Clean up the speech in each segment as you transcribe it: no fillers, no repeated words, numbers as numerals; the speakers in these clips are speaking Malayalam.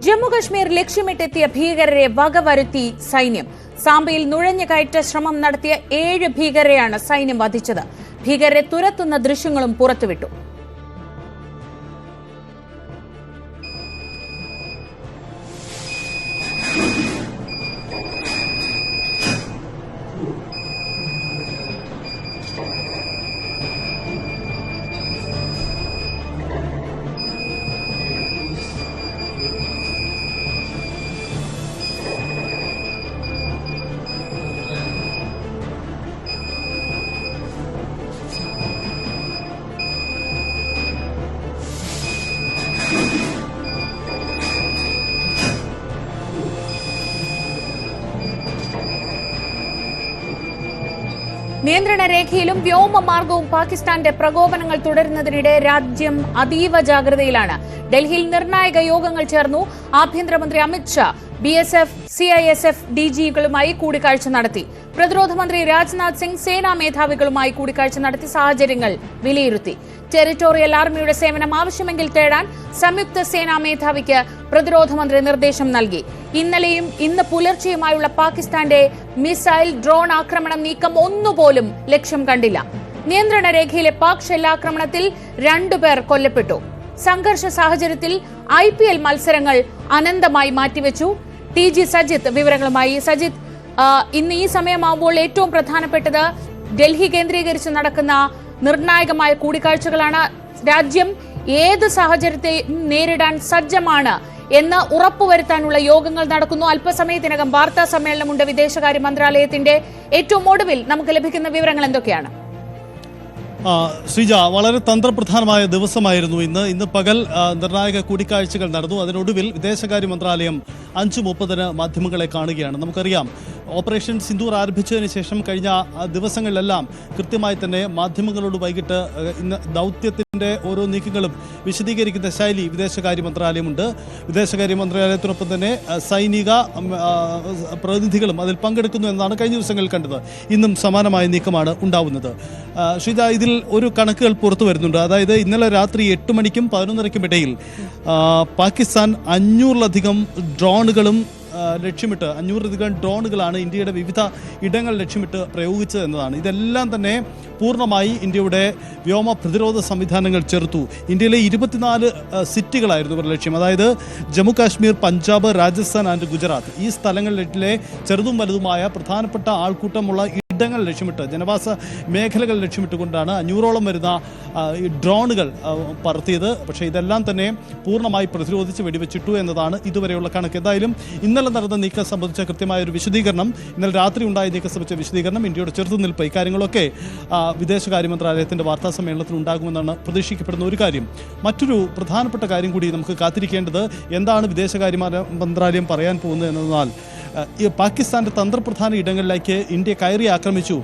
ജമ്മുകശ്മീർ ലക്ഷ്യമിട്ടെത്തിയ ഭീകരരെ വകവരുത്തി സൈന്യം. സാംബയിൽ നുഴഞ്ഞുകയറ്റ ശ്രമം നടത്തിയ 7 ഭീകരരെയാണ് സൈന്യം വധിച്ചത്. ഭീകരരെ തുരത്തുന്ന ദൃശ്യങ്ങളും പുറത്തുവിട്ടു. നിയന്ത്രണ രേഖയിലും വ്യോമമാർഗവും പാകിസ്ഥാന്റെ പ്രകോപനങ്ങൾ തുടരുന്നതിനിടെ രാജ്യം അതീവ ജാഗ്രതയിലാണ്. ഡൽഹിയിൽ നിർണായക യോഗങ്ങൾ ചേർന്നു. ആഭ്യന്തരമന്ത്രി അമിത്ഷാ BSF, CISF DGകളുമായി കൂടിക്കാഴ്ച നടത്തി. പ്രതിരോധ മന്ത്രി രാജ്നാഥ് സിംഗ് സേനാ മേധാവികളുമായി കൂടിക്കാഴ്ച നടത്തി സാഹചര്യങ്ങൾ വിലയിരുത്തി. ടെറിട്ടോറിയൽ ആർമിയുടെ സേവനം ആവശ്യമെങ്കിൽ തേടാൻ സംയുക്ത സേനാ മേധാവിക്ക് പ്രതിരോധ മന്ത്രി നിർദ്ദേശം നൽകി. ഇന്നലെയും ഇന്ന് പുലർച്ചെയുമായുള്ള പാകിസ്ഥാന്റെ മിസൈൽ, ഡ്രോൺ ആക്രമണം നീക്കം ഒന്നുപോലും ലക്ഷ്യം കണ്ടില്ല. നിയന്ത്രണ രേഖയിലെ പാക് ഷെല്ലാക്രമണത്തിൽ 2 പേർ കൊല്ലപ്പെട്ടു. സംഘർഷ സാഹചര്യത്തിൽ IPL മത്സരങ്ങൾ അനന്തമായി മാറ്റിവെച്ചു. TG സജിത്ത് വിവരങ്ങളുമായി. സജിത്ത്, ഇന്ന് ഈ സമയമാകുമ്പോൾ ഏറ്റവും പ്രധാനപ്പെട്ടത് ഡൽഹി കേന്ദ്രീകരിച്ച് നടക്കുന്ന നിർണായകമായ കൂടിക്കാഴ്ചകളാണ്. രാജ്യം ഏത് സാഹചര്യത്തെയും നേരിടാൻ സജ്ജമാണ് എന്ന് ഉറപ്പുവരുത്താനുള്ള യോഗങ്ങൾ നടക്കുന്നു. അല്പസമയത്തിനകം വാർത്താ സമ്മേളനമുണ്ട് വിദേശകാര്യ മന്ത്രാലയത്തിന്റെ. ഏറ്റവും ഒടുവിൽ നമുക്ക് ലഭിക്കുന്ന വിവരങ്ങൾ എന്തൊക്കെയാണ്? ശ്രീജ, വളരെ തന്ത്രപ്രധാനമായ ദിവസമായിരുന്നു ഇന്ന് പകൽ നിർണായക കൂടിക്കാഴ്ചകൾ നടന്നു. അതിനൊടുവിൽ വിദേശകാര്യ മന്ത്രാലയം 5:30 മാധ്യമങ്ങളെ കാണുകയാണ്. നമുക്കറിയാം, ഓപ്പറേഷൻ സിന്ദൂർ ആരംഭിച്ചതിന് ശേഷം കഴിഞ്ഞ ദിവസങ്ങളിലെല്ലാം കൃത്യമായി തന്നെ മാധ്യമങ്ങളോട് വൈകിട്ട് ഇന്ന് ദൗത്യത്തിന്റെ ഓരോ നീക്കങ്ങളും വിശദീകരിക്കുന്ന ശൈലി വിദേശകാര്യ മന്ത്രാലയമുണ്ട്. വിദേശകാര്യ മന്ത്രാലയത്തിനൊപ്പം തന്നെ സൈനിക പ്രതിനിധികളും അതിൽ പങ്കെടുക്കുന്നു എന്നാണ് കഴിഞ്ഞ ദിവസങ്ങളിൽ കണ്ടത്. ഇന്നും സമാനമായ നീക്കമാണ് ഉണ്ടാവുന്നത്. ഷീജ, ഇതിൽ ഒരു കണക്കുകൾ പുറത്തു വരുന്നുണ്ട്. അതായത് ഇന്നലെ രാത്രി 8 മണിക്കും 11:30ക്കും ഇടയിൽ പാകിസ്ഥാൻ 500-ലധികം ഡ്രോണുകളും ലക്ഷ്യമിട്ട് 500-ലധികം ഡ്രോണുകളാണ് ഇന്ത്യയുടെ വിവിധ ഇടങ്ങൾ ലക്ഷ്യമിട്ട് പ്രയോഗിച്ചത് എന്നതാണ്. ഇതെല്ലാം തന്നെ പൂർണ്ണമായി ഇന്ത്യയുടെ വ്യോമ പ്രതിരോധ സംവിധാനങ്ങൾ ചെറുത്തു. ഇന്ത്യയിലെ 24 സിറ്റികളായിരുന്നു ഇവരുടെ ലക്ഷ്യം. അതായത് ജമ്മു കാശ്മീർ, പഞ്ചാബ്, രാജസ്ഥാൻ ആൻഡ് ഗുജറാത്ത് ഈ സ്ഥലങ്ങളിലെ ചെറുതും വലുതുമായ പ്രധാനപ്പെട്ട ആൾക്കൂട്ടമുള്ള ഇടങ്ങൾ ലക്ഷ്യമിട്ട്, ജനവാസ മേഖലകൾ ലക്ഷ്യമിട്ടുകൊണ്ടാണ് 500ഓളം വരുന്ന ഡ്രോണുകൾ പറത്തിയത്. പക്ഷേ ഇതെല്ലാം തന്നെ പൂർണ്ണമായി പ്രതിരോധിച്ച് വെടിവെച്ചിട്ടു എന്നതാണ് ഇതുവരെയുള്ള കണക്ക്. എന്തായാലും ഇന്നലെ നടന്ന നീക്കം സംബന്ധിച്ച കൃത്യമായ ഒരു വിശദീകരണം, ഇന്നലെ രാത്രി ഉണ്ടായ നീക്കം സംബന്ധിച്ച വിശദീകരണം, ഇന്ത്യയുടെ ചെറുത്തുനിൽപ്പ്, ഇക്കാര്യങ്ങളൊക്കെ വിദേശകാര്യ മന്ത്രാലയത്തിന്റെ വാർത്താ സമ്മേളനത്തിൽ ഉണ്ടാകുമെന്നാണ് പ്രതീക്ഷിക്കപ്പെടുന്ന ഒരു കാര്യം. മറ്റൊരു പ്രധാനപ്പെട്ട കാര്യം കൂടി നമുക്ക് കാത്തിരിക്കേണ്ടത്, എന്താണ് വിദേശകാര്യ മന്ത്രാലയം പറയാൻ പോകുന്നത് എന്നതിനാൽ പാകിസ്ഥാന്റെ തന്ത്രപ്രധാന ഇടങ്ങളിലേക്ക് ഇന്ത്യ കയറി ആക്രമിച്ചു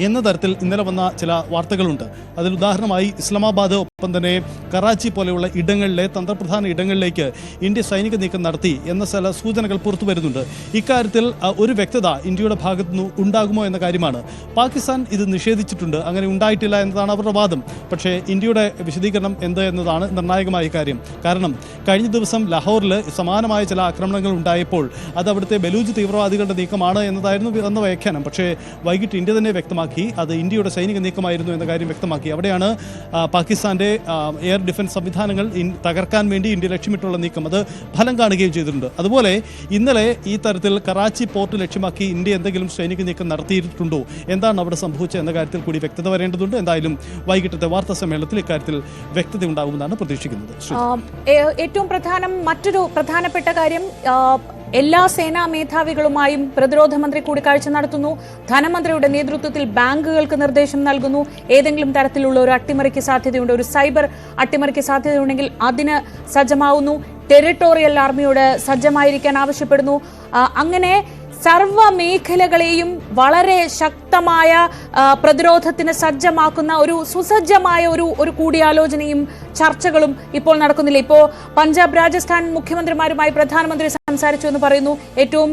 എന്ന തരത്തിൽ ഇന്നലെ വന്ന ചില വാർത്തകളുണ്ട്. അതിൽ ഉദാഹരണമായി ഇസ്ലാമാബാദ്, ഒപ്പം തന്നെ കറാച്ചി പോലെയുള്ള ഇടങ്ങളിലെ തന്ത്രപ്രധാന ഇടങ്ങളിലേക്ക് ഇന്ത്യ സൈനിക നീക്കം നടത്തി എന്ന ചില സൂചനകൾ പുറത്തു വരുന്നുണ്ട്. ഇക്കാര്യത്തിൽ ഒരു വ്യക്തത ഇന്ത്യയുടെ ഭാഗത്തുനിന്ന് ഉണ്ടാകുമോ എന്ന കാര്യമാണ്. പാകിസ്ഥാൻ ഇത് നിഷേധിച്ചിട്ടുണ്ട്, അങ്ങനെ ഉണ്ടായിട്ടില്ല എന്നതാണ് അവരുടെ വാദം. പക്ഷേ ഇന്ത്യയുടെ വിശദീകരണം എന്ത് എന്നതാണ് നിർണായകമായ കാര്യം. കാരണം കഴിഞ്ഞ ദിവസം ലാഹോറിൽ സമാനമായ ചില ആക്രമണങ്ങൾ ഉണ്ടായപ്പോൾ അത് അവിടുത്തെ ബലൂജ് തീവ്രവാദികളുടെ നീക്കമാണ് എന്നതായിരുന്നു അന്ന് വ്യാഖ്യാനം. പക്ഷേ വൈകിട്ട് ഇന്ത്യ തന്നെ വ്യക്തമാക്കി അത് ഇന്ത്യയുടെ സൈനിക നീക്കമായിരുന്നു എന്ന കാര്യം വ്യക്തമാക്കി. അവിടെയാണ് പാകിസ്ഥാന്റെ എയർ ഡിഫൻസ് സംവിധാനങ്ങൾ തകർക്കാൻ വേണ്ടി ഇന്ത്യ ലക്ഷ്യമിട്ടുള്ള നീക്കം അത് ഫലം കാണുകയും ചെയ്തിട്ടുണ്ട്. അതുപോലെ ഇന്നലെ ഈ തരത്തിൽ കറാച്ചി പോർട്ട് ലക്ഷ്യമാക്കി ഇന്ത്യ എന്തെങ്കിലും സൈനിക നീക്കം നടത്തിയിട്ടുണ്ടോ, എന്താണ് അവിടെ സംഭവിച്ചത് എന്ന കാര്യത്തിൽ കൂടി വ്യക്തത വരേണ്ടതുണ്ട്. എന്തായാലും വൈകിട്ടത്തെ വാർത്താ സമ്മേളനത്തിൽ ഇക്കാര്യത്തിൽ വ്യക്തത ഉണ്ടാകുമെന്നാണ് പ്രതീക്ഷിക്കുന്നത്. ഏറ്റവും മറ്റൊരു പ്രധാനപ്പെട്ട കാര്യം, എല്ലാ സേനാ മേധാവികളുമായും പ്രതിരോധ മന്ത്രി കൂടിക്കാഴ്ച നടത്തുന്നു. ധനമന്ത്രിയുടെ നേതൃത്വത്തിൽ ബാങ്കുകൾക്ക് നിർദ്ദേശം നൽകുന്നു. ഏതെങ്കിലും തരത്തിലുള്ള ഒരു അട്ടിമറിക്ക് സാധ്യതയുണ്ട്, ഒരു സൈബർ അട്ടിമറിക്ക് സാധ്യതയുണ്ടെങ്കിൽ അതിന് സജ്ജമാവുന്നു. ടെറിട്ടോറിയൽ ആർമിയോട് സജ്ജമായിരിക്കാൻ ആവശ്യപ്പെടുന്നു. അങ്ങനെ സർവ്വ മേഖലകളെയും വളരെ ശക്തമായ പ്രതിരോധത്തിന് സജ്ജമാക്കുന്ന ഒരു സുസജ്ജമായ ഒരു കൂടിയാലോചനയും ചർച്ചകളും ഇപ്പോൾ നടക്കുന്നില്ല. ഇപ്പോൾ പഞ്ചാബ്, രാജസ്ഥാൻ മുഖ്യമന്ത്രിമാരുമായി പ്രധാനമന്ത്രി സംസാരിച്ചു എന്ന് പറയുന്നു. ഏറ്റവും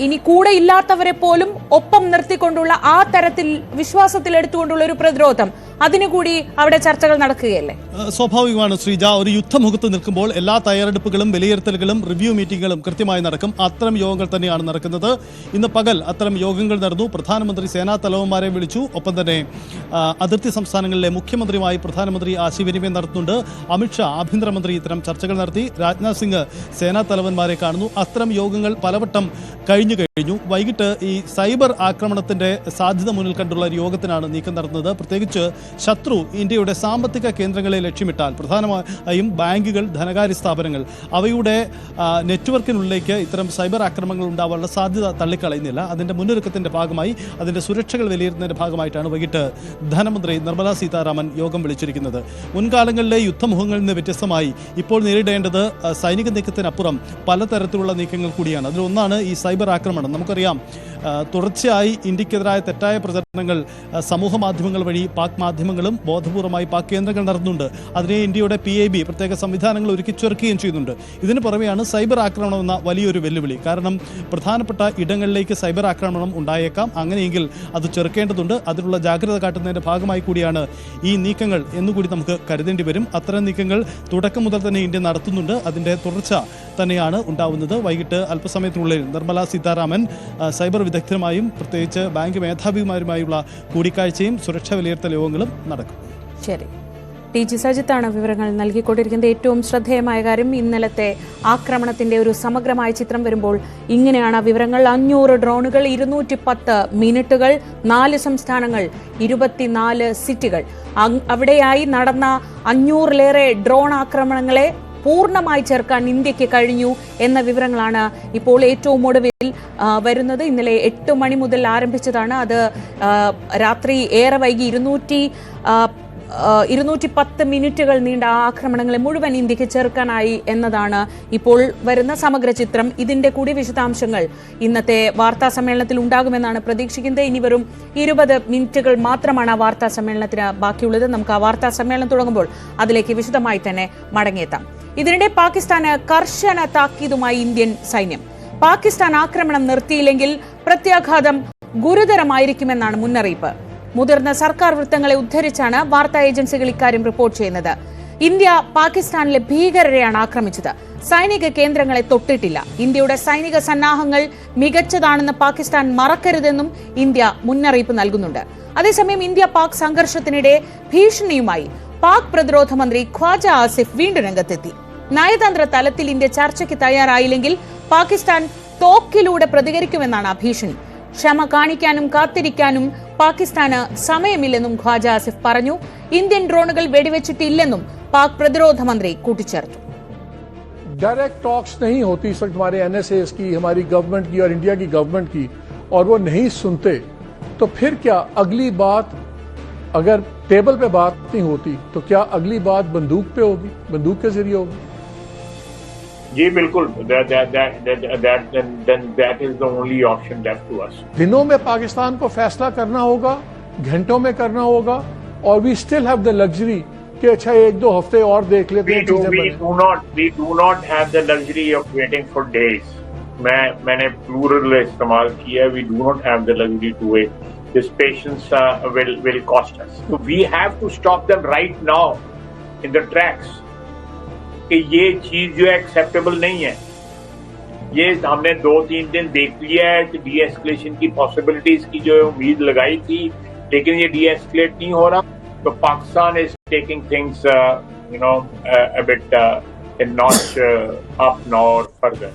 ഇനി കൂടെ ഇല്ലാത്തവരെ പോലും ഒപ്പം നിർത്തിക്കൊണ്ടുള്ള ആ തരത്തിൽ വിശ്വാസത്തിൽ എടുത്തുകൊണ്ടുള്ള ഒരു പ്രതിരോധം, അതിനുകൂടി അവിടെ ചർച്ചകൾ നടക്കുകയല്ലേ? സ്വാഭാവികമാണ് ശ്രീജ. ഒരു യുദ്ധമുഖത്ത് നിൽക്കുമ്പോൾ എല്ലാ തയ്യാറെടുപ്പുകളും വിലയിരുത്തലുകളും റിവ്യൂ മീറ്റിംഗുകളും കൃത്യമായി നടക്കും. അത്തരം യോഗങ്ങൾ തന്നെയാണ് നടക്കുന്നത്. ഇന്ന് പകൽ അത്തരം യോഗങ്ങൾ നടന്നു. പ്രധാനമന്ത്രി സേനാ തലവന്മാരെ വിളിച്ചു. ഒപ്പം തന്നെ അതിർത്തി സംസ്ഥാനങ്ങളിലെ മുഖ്യമന്ത്രിയുമായി പ്രധാനമന്ത്രി ആശയവിനിമയം നടത്തുന്നുണ്ട്. അമിത്ഷാ ആഭ്യന്തരമന്ത്രി ഇത്തരം ചർച്ചകൾ നടത്തി. രാജ്നാഥ് സിംഗ് സേനാ തലവന്മാരെ കാണുന്നു. അത്തരം യോഗങ്ങൾ പലവട്ടം കഴിഞ്ഞു. വൈകിട്ട് ഈ സൈബർ ആക്രമണത്തിന്റെ സാധ്യത മുന്നിൽ കണ്ടുള്ള ഒരു യോഗത്തിനാണ് നീക്കം നടത്തുന്നത്. പ്രത്യേകിച്ച് ശത്രു ഇന്ത്യയുടെ സാമ്പത്തിക കേന്ദ്രങ്ങളെ ലക്ഷ്യമിട്ടാൽ, പ്രധാനമായും ബാങ്കുകൾ, ധനകാര്യ സ്ഥാപനങ്ങൾ, അവയുടെ നെറ്റ്വർക്കിനുള്ളിലേക്ക് ഇത്തരം സൈബർ ആക്രമണങ്ങൾ ഉണ്ടാവാനുള്ള സാധ്യത തള്ളിക്കളയുന്നില്ല. അതിന്റെ മുന്നൊരുക്കത്തിന്റെ ഭാഗമായി, അതിന്റെ സുരക്ഷകൾ വിലയിരുത്തുന്നതിന്റെ ഭാഗമായിട്ടാണ് വൈകിട്ട് ധനമന്ത്രി നിർമ്മലാ സീതാരാമൻ യോഗം വിളിച്ചിരിക്കുന്നത്. മുൻകാലങ്ങളിലെ യുദ്ധമുഖങ്ങളിൽ നിന്ന് വ്യത്യസ്തമായി ഇപ്പോൾ നേരിടേണ്ടത് സൈനിക നീക്കത്തിനപ്പുറം പലതരത്തിലുള്ള നീക്കങ്ങൾ കൂടിയാണ്. അതിലൊന്നാണ് ഈ സൈബർ ആക്രമണം. നമുക്കറിയാം, തുടർച്ചയായി ഇന്ത്യക്കെതിരായ തെറ്റായ പ്രചരണങ്ങൾ സമൂഹ മാധ്യമങ്ങൾ വഴി പാക് മാധ്യമങ്ങളും ബോധപൂർവമായി പാക് കേന്ദ്രങ്ങൾ നടത്തുന്നുണ്ട്. അതിനെ ഇന്ത്യയുടെ PIB പ്രത്യേക സംവിധാനങ്ങൾ ഒരുക്കി ചെറുക്കുകയും ചെയ്യുന്നുണ്ട്. ഇതിന് പുറമെയാണ് സൈബർ ആക്രമണം എന്ന വലിയൊരു വെല്ലുവിളി. കാരണം പ്രധാനപ്പെട്ട ഇടങ്ങളിലേക്ക് സൈബർ ആക്രമണം ഉണ്ടായേക്കാം. അങ്ങനെയെങ്കിൽ അത് ചെറുക്കേണ്ടതുണ്ട്. അതിനുള്ള ജാഗ്രത കാട്ടുന്നതിൻ്റെ ഭാഗമായി കൂടിയാണ് ഈ നീക്കങ്ങൾ എന്നുകൂടി നമുക്ക് കരുതേണ്ടി വരും. അത്തരം നീക്കങ്ങൾ തുടക്കം മുതൽ തന്നെ ഇന്ത്യ നടത്തുന്നുണ്ട്. അതിൻ്റെ തുടർച്ച തന്നെയാണ് ഉണ്ടാവുന്നത്. വൈകിട്ട് അല്പസമയത്തിനുള്ളിൽ നിർമ്മലാ സീതാരാമൻ സൈബർ വിദഗ്ധരുമായും പ്രത്യേകിച്ച് ബാങ്ക് മേധാവിമാരുമായുള്ള കൂടിക്കാഴ്ചയും സുരക്ഷാ വിലയിരുത്തൽ യോഗങ്ങളും നടക്കും. ശരി, TG സജിത്താണ് വിവരങ്ങൾ നൽകിക്കൊണ്ടിരിക്കുന്നത്. ഏറ്റവും ശ്രദ്ധേയമായ കാര്യം, ഇന്നലത്തെ ആക്രമണത്തിന്റെ ഒരു സമഗ്രമായ ചിത്രം വരുമ്പോൾ ഇങ്ങനെയാണ് വിവരങ്ങൾ. 500 ഡ്രോണുകൾ, 210 മിനിറ്റുകൾ, 4 സംസ്ഥാനങ്ങൾ, 24 സിറ്റികൾ. അവിടെയായി നടന്ന 500-ലേറെ ഡ്രോൺ ആക്രമണങ്ങളെ പൂർണ്ണമായി ചേർക്കാൻ ഇന്ത്യക്ക് കഴിഞ്ഞു എന്ന വിവരങ്ങളാണ് ഇപ്പോൾ ഏറ്റവും ഒടുവിൽ വരുന്നത്. ഇന്നലെ 8 മണി മുതൽ ആരംഭിച്ചതാണ്. അത് രാത്രി ഏറെ വൈകി 210 മിനിറ്റുകൾ നീണ്ട ആക്രമണങ്ങളെ മുഴുവൻ ഇന്ത്യക്ക് ചേർക്കാനായി എന്നതാണ് ഇപ്പോൾ വരുന്ന സമഗ്ര ചിത്രം. ഇതിന്റെ കൂടി വിശദാംശങ്ങൾ ഇന്നത്തെ വാർത്താ സമ്മേളനത്തിൽ ഉണ്ടാകുമെന്നാണ് പ്രതീക്ഷിക്കുന്നത്. ഇനി വെറും 20 മിനിറ്റുകൾ മാത്രമാണ് ആ വാർത്താ സമ്മേളനത്തിന് ബാക്കിയുള്ളത്. നമുക്ക് ആ വാർത്താ സമ്മേളനം തുടങ്ങുമ്പോൾ അതിലേക്ക് വിശദമായി തന്നെ മടങ്ങിയെത്താം. ഇതിനിടെ പാകിസ്ഥാന് കർശന താക്കീതുമായി ഇന്ത്യൻ സൈന്യം. പാകിസ്ഥാൻ ആക്രമണം നിർത്തിയില്ലെങ്കിൽ പ്രത്യാഘാതം ഗുരുതരമായിരിക്കുമെന്നാണ് മുന്നറിയിപ്പ്. മുതിർന്ന സർക്കാർ വൃത്തങ്ങളെ ഉദ്ധരിച്ചാണ് വാർത്താ ഏജൻസികൾ ഇക്കാര്യം റിപ്പോർട്ട് ചെയ്യുന്നത്. ഇന്ത്യ പാകിസ്ഥാനിലെ ഭീകരരെയാണ് ആക്രമിച്ചത്. സൈനിക കേന്ദ്രങ്ങളെ തൊട്ടിട്ടില്ല. ഇന്ത്യയുടെ സൈനിക സന്നാഹങ്ങൾ മികച്ചതാണെന്ന് പാകിസ്ഥാൻ മറക്കരുതെന്നും ഇന്ത്യ മുന്നറിയിപ്പ് നൽകുന്നുണ്ട്. അതേസമയം ഇന്ത്യ പാക് സംഘർഷത്തിനിടെ ഭീഷണിയുമായി പാക് പ്രതിരോധ മന്ത്രി ഖ്വാജ ആസിഫ് വീണ്ടും രംഗത്തെത്തി. നയതന്ത്ര തലത്തിൽ ഇന്ത്യ ചർച്ചയ്ക്ക് തയ്യാറായില്ലെങ്കിൽ പാകിസ്ഥാൻ തോക്കിലൂടെ പ്രതികരിക്കുമെന്നാണ് ആ ഭീഷണി. ക്ഷമ കാണിക്കാനും കാത്തിരിക്കാനും പാകിസ്ഥാന് സമയമില്ലെന്നും ഖ്വാജ ആസിഫ് പറഞ്ഞു. ഇന്ത്യൻ ഡ്രോണുകൾ വെടിവെച്ചിട്ടില്ലെന്നും പാക് പ്രതിരോധ മന്ത്രി കൂട്ടിച്ചേർത്തു. डायरेक्ट टॉक्स नहीं होती इस वक्त हमारे NSAs की, हमारी गवर्नमेंट की और इंडिया की गवर्नमेंट की, और वो नहीं सुनते, तो फिर क्या अगली बात, अगर टेबल पे बात नहीं होती तो क्या अगली बात बंदूक पे होगी, बंदूक के जरिए होगी? जी बिल्कुल, that is the only option left to us. दिनों में पाकिस्तान को फैसला करना होगा, घंटों में करना होगा, और we still have the luxury कि अच्छा 1-2 हफ्ते और देख लेते हैं चीजें बने. We do not have the luxury of waiting for days. मैंने plural इस्तेमाल किया. We do not have the luxury to wait. This patience will cost us. So we have to stop them right now in the tracks. कि ये चीज जो है एक्सेप्टेबल नहीं है. ये हमने 2-3 दिन देख लिया है कि डी-एस्केलेशन की पॉसिबिलिटीज की जो उम्मीद लगाई थी, लेकिन ये डी-एस्केलेट नहीं हो रहा. तो Pakistan is taking things a bit a notch up now or further.